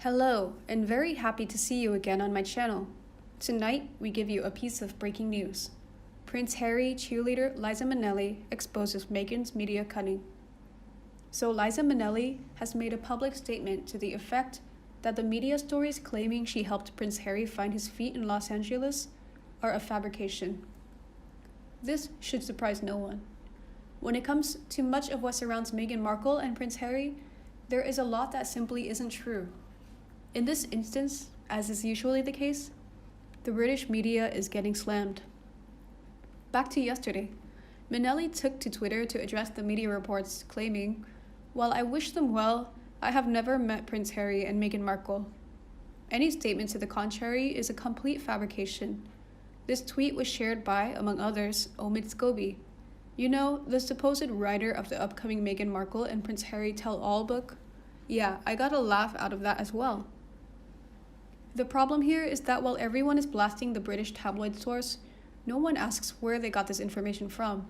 Hello, and very happy to see you again on my channel. Tonight, we give you a piece of breaking news. Prince Harry cheerleader Liza Minnelli exposes Meghan's media cunning. So Liza Minnelli has made a public statement to the effect that the media stories claiming she helped Prince Harry find his feet in Los Angeles are a fabrication. This should surprise no one. When it comes to much of what surrounds Meghan Markle and Prince Harry, there is a lot that simply isn't true. In this instance, as is usually the case, the British media is getting slammed. Back to yesterday, Minnelli took to Twitter to address the media reports, claiming, "While I wish them well, I have never met Prince Harry and Meghan Markle. Any statement to the contrary is a complete fabrication." This tweet was shared by, among others, Omid Scobie. You know, the supposed writer of the upcoming Meghan Markle and Prince Harry tell-all book? Yeah, I got a laugh out of that as well. The problem here is that while everyone is blasting the British tabloid source, no one asks where they got this information from.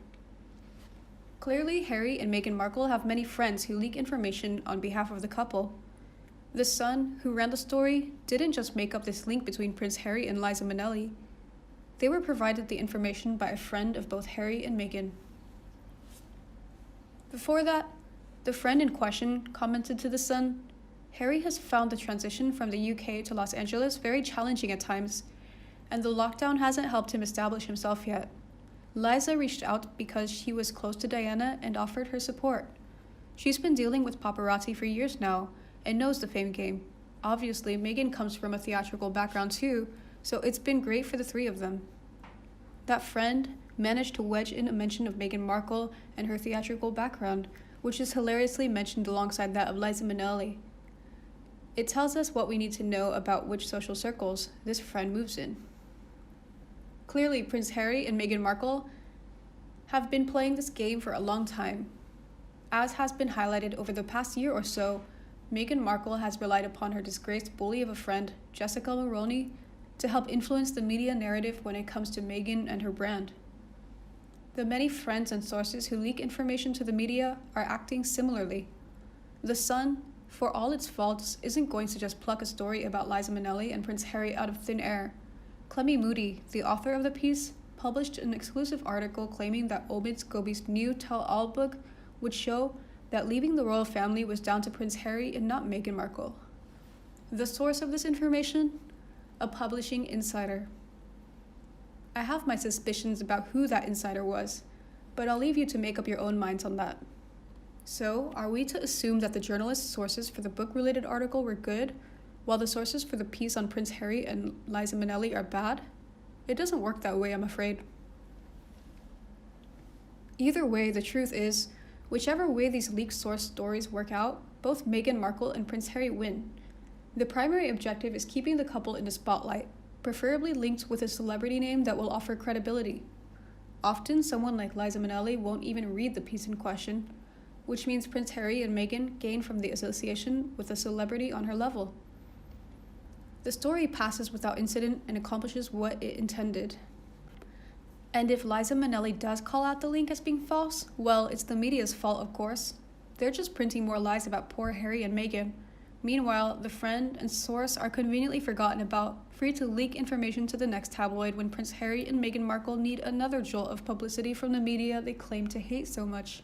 Clearly, Harry and Meghan Markle have many friends who leak information on behalf of the couple. The Sun, who ran the story, didn't just make up this link between Prince Harry and Liza Minnelli. They were provided the information by a friend of both Harry and Meghan. Before that, the friend in question commented to The Sun, "Harry has found the transition from the UK to Los Angeles very challenging at times, and the lockdown hasn't helped him establish himself yet. Liza reached out because she was close to Diana and offered her support. She's been dealing with paparazzi for years now and knows the fame game. Obviously, Meghan comes from a theatrical background too, so it's been great for the three of them." That friend managed to wedge in a mention of Meghan Markle and her theatrical background, which is hilariously mentioned alongside that of Liza Minnelli. It tells us what we need to know about which social circles this friend moves in. Clearly, Prince Harry and Meghan Markle have been playing this game for a long time. As has been highlighted over the past year or so, Meghan Markle has relied upon her disgraced bully of a friend, Jessica Maroney, to help influence the media narrative when it comes to Meghan and her brand. The many friends and sources who leak information to the media are acting similarly. The Sun, for all its faults, isn't going to just pluck a story about Liza Minnelli and Prince Harry out of thin air. Clemmy Moody, the author of the piece, published an exclusive article claiming that Omid Scobie's new tell-all book would show that leaving the royal family was down to Prince Harry and not Meghan Markle. The source of this information? A publishing insider. I have my suspicions about who that insider was, but I'll leave you to make up your own minds on that. So, are we to assume that the journalist's sources for the book-related article were good, while the sources for the piece on Prince Harry and Liza Minnelli are bad? It doesn't work that way, I'm afraid. Either way, the truth is, whichever way these leaked source stories work out, both Meghan Markle and Prince Harry win. The primary objective is keeping the couple in the spotlight, preferably linked with a celebrity name that will offer credibility. Often, someone like Liza Minnelli won't even read the piece in question, which means Prince Harry and Meghan gain from the association with a celebrity on her level. The story passes without incident and accomplishes what it intended. And if Liza Minnelli does call out the link as being false, well, it's the media's fault, of course. They're just printing more lies about poor Harry and Meghan. Meanwhile, the friend and source are conveniently forgotten about, free to leak information to the next tabloid when Prince Harry and Meghan Markle need another jolt of publicity from the media they claim to hate so much.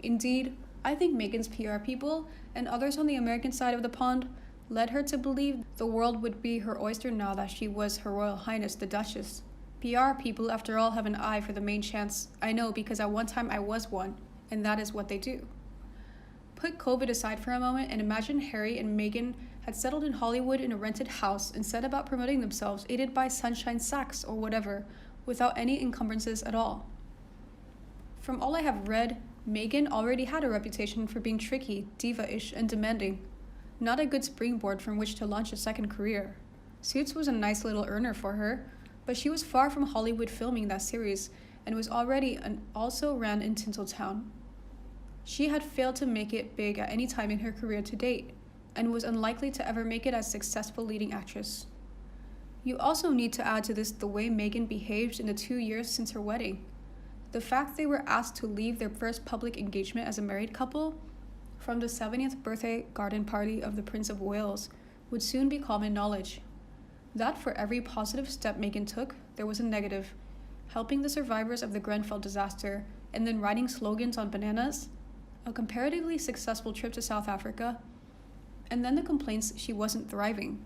Indeed, I think Meghan's PR people, and others on the American side of the pond, led her to believe the world would be her oyster now that she was Her Royal Highness the Duchess. PR people, after all, have an eye for the main chance. I know because at one time I was one, and that is what they do. Put COVID aside for a moment and imagine Harry and Meghan had settled in Hollywood in a rented house and set about promoting themselves, aided by Sunshine Sacks or whatever, without any encumbrances at all. From all I have read, Meghan already had a reputation for being tricky, diva-ish, and demanding. Not a good springboard from which to launch a second career. Suits was a nice little earner for her, but she was far from Hollywood filming that series and was already and also ran in Tinseltown. She had failed to make it big at any time in her career to date, and was unlikely to ever make it as a successful leading actress. You also need to add to this the way Meghan behaved in the 2 years since her wedding. The fact they were asked to leave their first public engagement as a married couple from the 70th birthday garden party of the Prince of Wales would soon be common knowledge. That for every positive step Meghan took, there was a negative. Helping the survivors of the Grenfell disaster, and then writing slogans on bananas, a comparatively successful trip to South Africa, and then the complaints she wasn't thriving.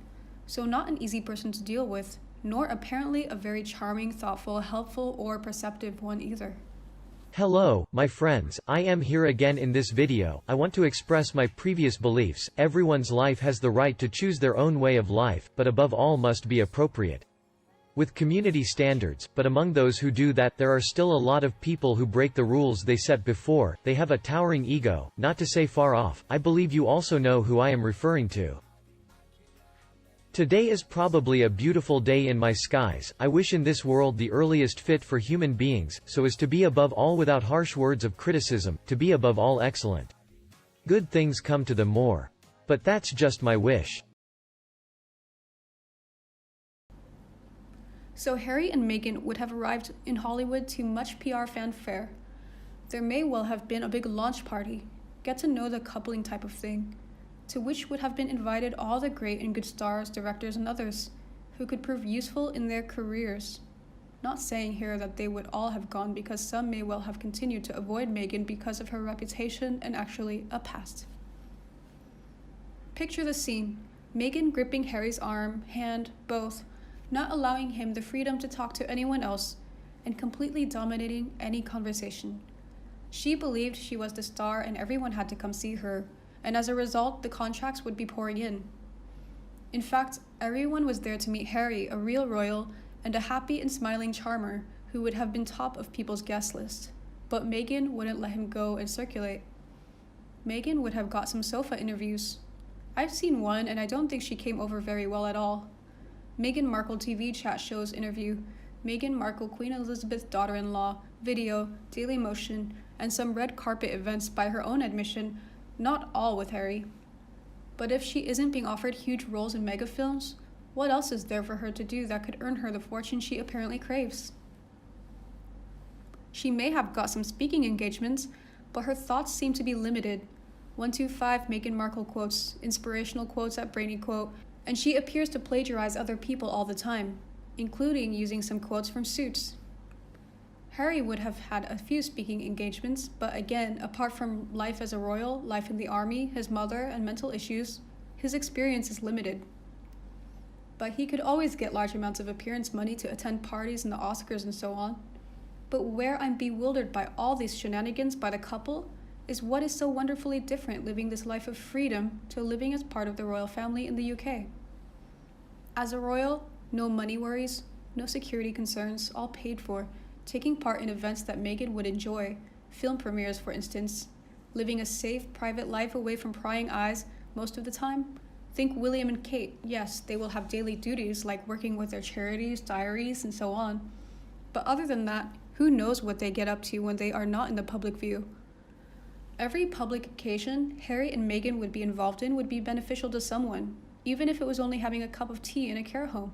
So not an easy person to deal with, nor apparently a very charming, thoughtful, helpful, or perceptive one either. Hello, my friends, I am here again in this video. I want to express my previous beliefs. Everyone's life has the right to choose their own way of life, but above all must be appropriate with community standards. But among those who do that, there are still a lot of people who break the rules they set before. They have a towering ego, not to say far off. I believe you also know who I am referring to. Today is probably a beautiful day in my skies. I wish in this world the earliest fit for human beings, so as to be above all without harsh words of criticism, to be above all excellent. Good things come to them more. But that's just my wish. So Harry and Meghan would have arrived in Hollywood to much PR fanfare. There may well have been a big launch party, get to know the coupling type of thing, to which would have been invited all the great and good stars, directors, and others, who could prove useful in their careers. Not saying here that they would all have gone, because some may well have continued to avoid Meghan because of her reputation and actually a past. Picture the scene, Meghan gripping Harry's arm, hand, both, not allowing him the freedom to talk to anyone else, and completely dominating any conversation. She believed she was the star and everyone had to come see her, and as a result, the contracts would be pouring in. In fact, everyone was there to meet Harry, a real royal, and a happy and smiling charmer who would have been top of people's guest list. But Meghan wouldn't let him go and circulate. Meghan would have got some sofa interviews. I've seen one, and I don't think she came over very well at all. Meghan Markle TV chat shows interview, Meghan Markle Queen Elizabeth's daughter-in-law, video, Daily Motion, and some red carpet events by her own admission, not all with Harry. But if she isn't being offered huge roles in mega films, what else is there for her to do that could earn her the fortune she apparently craves? She may have got some speaking engagements, but her thoughts seem to be limited. 125 Meghan Markle quotes, inspirational quotes at Brainy Quote, and she appears to plagiarize other people all the time, including using some quotes from Suits. Harry would have had a few speaking engagements, but again, apart from life as a royal, life in the army, his mother, and mental issues, his experience is limited. But he could always get large amounts of appearance money to attend parties and the Oscars and so on. But where I'm bewildered by all these shenanigans by the couple is what is so wonderfully different living this life of freedom to living as part of the royal family in the UK. As a royal, no money worries, no security concerns, all paid for, taking part in events that Meghan would enjoy, film premieres for instance, living a safe, private life away from prying eyes most of the time. Think William and Kate, yes, they will have daily duties like working with their charities, diaries, and so on. But other than that, who knows what they get up to when they are not in the public view? Every public occasion Harry and Meghan would be involved in would be beneficial to someone, even if it was only having a cup of tea in a care home.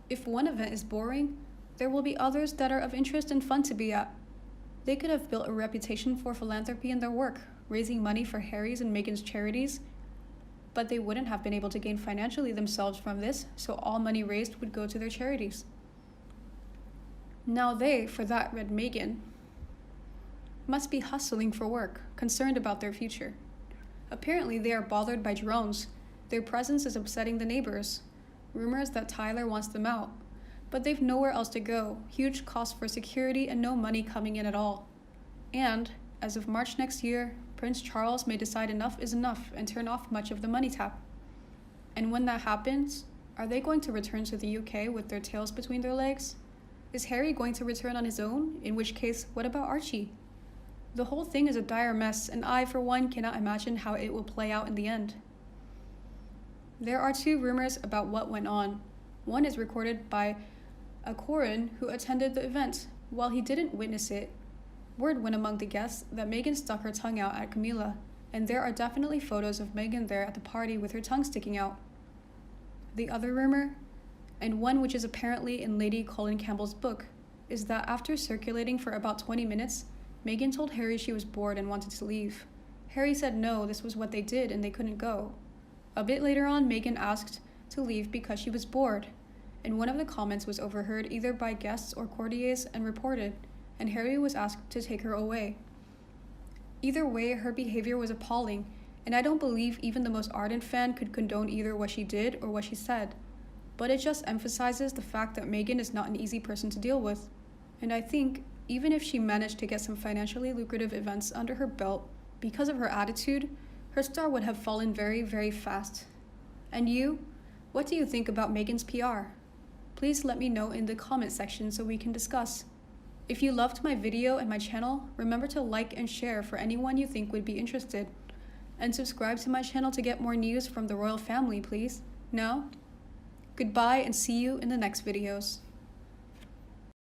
If one event is boring, there will be others that are of interest and fun to be at. They could have built a reputation for philanthropy in their work, raising money for Harry's and Meghan's charities, but they wouldn't have been able to gain financially themselves from this, so all money raised would go to their charities. Now they, for that, read Meghan, must be hustling for work, concerned about their future. Apparently they are bothered by drones. Their presence is upsetting the neighbors. Rumors that Tyler wants them out. But they've nowhere else to go, huge costs for security and no money coming in at all. And, as of March next year, Prince Charles may decide enough is enough and turn off much of the money tap. And when that happens, are they going to return to the UK with their tails between their legs? Is Harry going to return on his own? In which case, what about Archie? The whole thing is a dire mess, and I, for one, cannot imagine how it will play out in the end. There are two rumors about what went on. One is recorded by a Corin who attended the event. While he didn't witness it, word went among the guests that Meghan stuck her tongue out at Camilla, and there are definitely photos of Meghan there at the party with her tongue sticking out. The other rumor, and one which is apparently in Lady Colin Campbell's book, is that after circulating for about 20 minutes, Meghan told Harry she was bored and wanted to leave. Harry said no, this was what they did and they couldn't go. A bit later on, Meghan asked to leave because she was bored, and one of the comments was overheard either by guests or courtiers and reported, and Harry was asked to take her away. Either way, her behavior was appalling, and I don't believe even the most ardent fan could condone either what she did or what she said. But it just emphasizes the fact that Meghan is not an easy person to deal with. And I think, even if she managed to get some financially lucrative events under her belt, because of her attitude, her star would have fallen very, very fast. And you? What do you think about Meghan's PR? Please let me know in the comment section so we can discuss. If you loved my video and my channel, remember to like and share for anyone you think would be interested. And subscribe to my channel to get more news from the royal family, please. Now, goodbye and see you in the next videos.